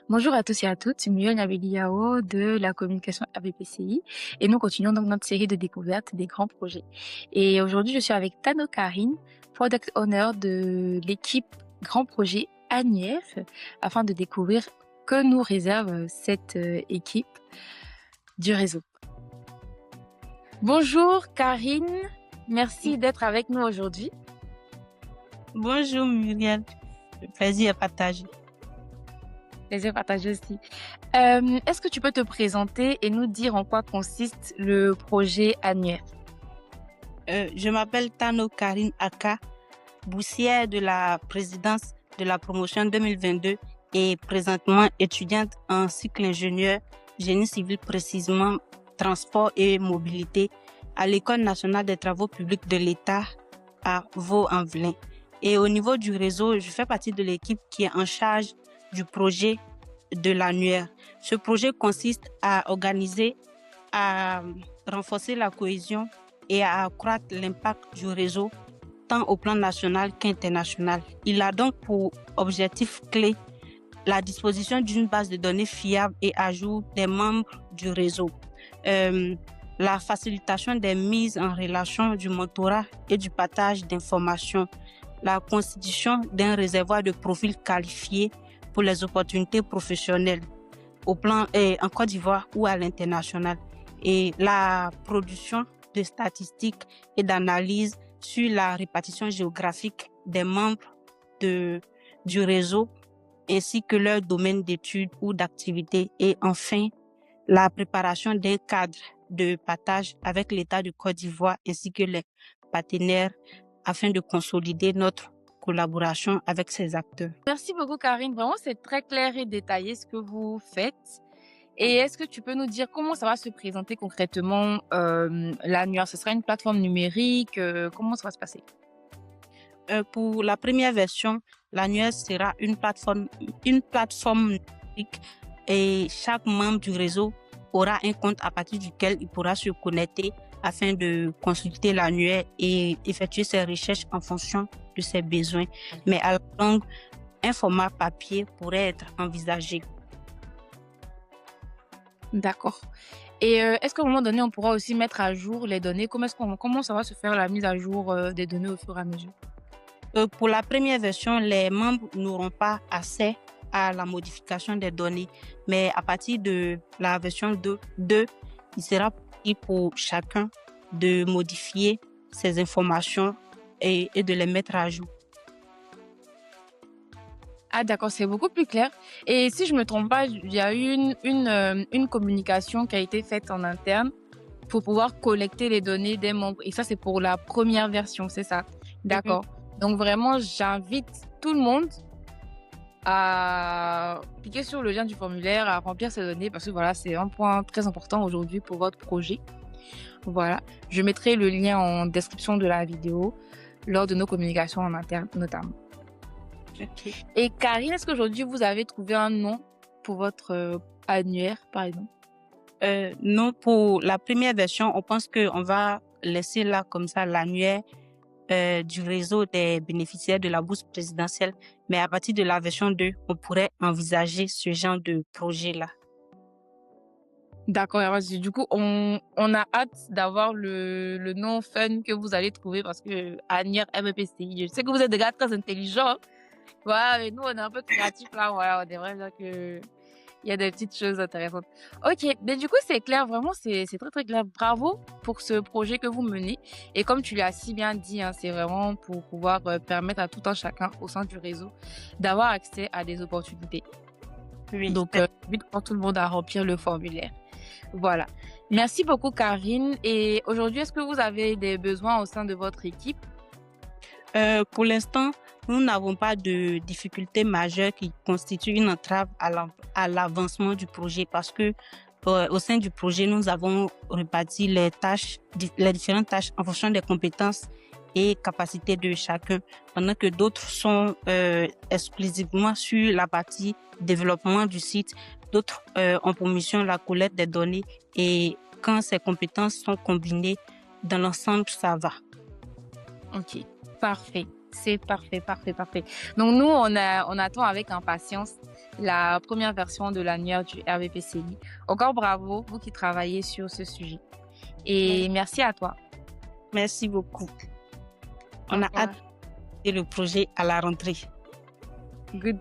Bonjour à tous et à toutes, Muriel Nabiliyao de la communication ABPCI et nous continuons donc notre série de découvertes des grands projets. Et aujourd'hui, je suis avec Tano Karine, Product Owner de l'équipe Grand Projet Annuaire, afin de découvrir que nous réserve cette équipe du réseau. Bonjour Karine, merci d'être avec nous aujourd'hui. Bonjour Muriel, le plaisir est partagé. Plaisir partagé aussi. Est-ce que tu peux te présenter et nous dire en quoi consiste le projet Annuaire? Je m'appelle Tano Karine Aka, boursière de la présidence de la promotion 2022 et présentement étudiante en cycle ingénieur génie civil, précisément transport et mobilité à l'École nationale des travaux publics de l'État à Vaux-en-Velin. Et au niveau du réseau, je fais partie de l'équipe qui est en charge du projet de l'annuaire. Ce projet consiste à organiser, à renforcer la cohésion et à accroître l'impact du réseau tant au plan national qu'international. Il a donc pour objectif clé la disposition d'une base de données fiable et à jour des membres du réseau, la facilitation des mises en relation, du mentorat et du partage d'informations, la constitution d'un réservoir de profils qualifiés pour les opportunités professionnelles au plan en Côte d'Ivoire ou à l'international, et la production de statistiques et d'analyses sur la répartition géographique des membres du réseau ainsi que leur domaine d'études ou d'activité, et enfin la préparation d'un cadre de partage avec l'État de Côte d'Ivoire ainsi que les partenaires afin de consolider notre collaboration avec ces acteurs. Merci beaucoup Karine, vraiment c'est très clair et détaillé ce que vous faites. Et est-ce que tu peux nous dire comment ça va se présenter concrètement l'annuaire? Ce sera une plateforme numérique, comment ça va se passer? Pour la première version, l'annuaire sera une plateforme numérique et chaque membre du réseau aura un compte à partir duquel il pourra se connecter afin de consulter l'annuaire et effectuer ses recherches en fonction de ses besoins. Mais à la longue, un format papier pourrait être envisagé. D'accord. Et est-ce qu'à un moment donné, on pourra aussi mettre à jour les données? Comment ça va se faire la mise à jour des données au fur et à mesure? Pour la première version, les membres n'auront pas accès à la modification des données, mais à partir de la version 2, il sera possible pour chacun de modifier ces informations et de les mettre à jour. Ah d'accord, c'est beaucoup plus clair. Et si je me trompe pas, il y a eu une communication qui a été faite en interne pour pouvoir collecter les données des membres. Et ça, c'est pour la première version, c'est ça? D'accord. Donc vraiment, j'invite tout le monde à cliquer sur le lien du formulaire, à remplir ces données, parce que voilà, c'est un point très important aujourd'hui pour votre projet. Voilà. Je mettrai le lien en description de la vidéo lors de nos communications en interne, notamment. Ok. Et Karine, est-ce qu'aujourd'hui, vous avez trouvé un nom pour votre annuaire, par exemple? Non, pour la première version, on pense qu'on va laisser là comme ça l'annuaire du réseau des bénéficiaires de la bourse présidentielle. Mais à partir de la version 2, on pourrait envisager ce genre de projet-là. D'accord, du coup, on a hâte d'avoir le nom fun que vous allez trouver parce que Annuaire MPCI, je sais que vous êtes des gars très intelligents. Voilà, mais nous, on est un peu créatifs là, voilà, on aimerait bien que il y a des petites choses intéressantes. Ok, mais du coup, c'est clair, vraiment, c'est très très clair. Bravo pour ce projet que vous menez. Et comme tu l'as si bien dit, hein, c'est vraiment pour pouvoir permettre à tout un chacun au sein du réseau d'avoir accès à des opportunités. Oui. Donc, j'invite tout le monde à remplir le formulaire. Voilà. Merci beaucoup, Karine. Et aujourd'hui, est-ce que vous avez des besoins au sein de votre équipe? Pour l'instant, nous n'avons pas de difficultés majeures qui constituent une entrave à l'avancement du projet, parce que au sein du projet, nous avons réparti les différentes tâches en fonction des compétences et capacités de chacun, pendant que d'autres sont exclusivement sur la partie développement du site, d'autres ont pour mission la collecte des données, et quand ces compétences sont combinées dans l'ensemble, ça va. Ok, parfait. C'est parfait, parfait, parfait. Donc, nous, on attend avec impatience la première version de l'annuaire du RVPCI. Encore bravo, vous qui travaillez sur ce sujet. Et merci à toi. Merci beaucoup. On Au a revoir. hâte de le projet à la rentrée. Good.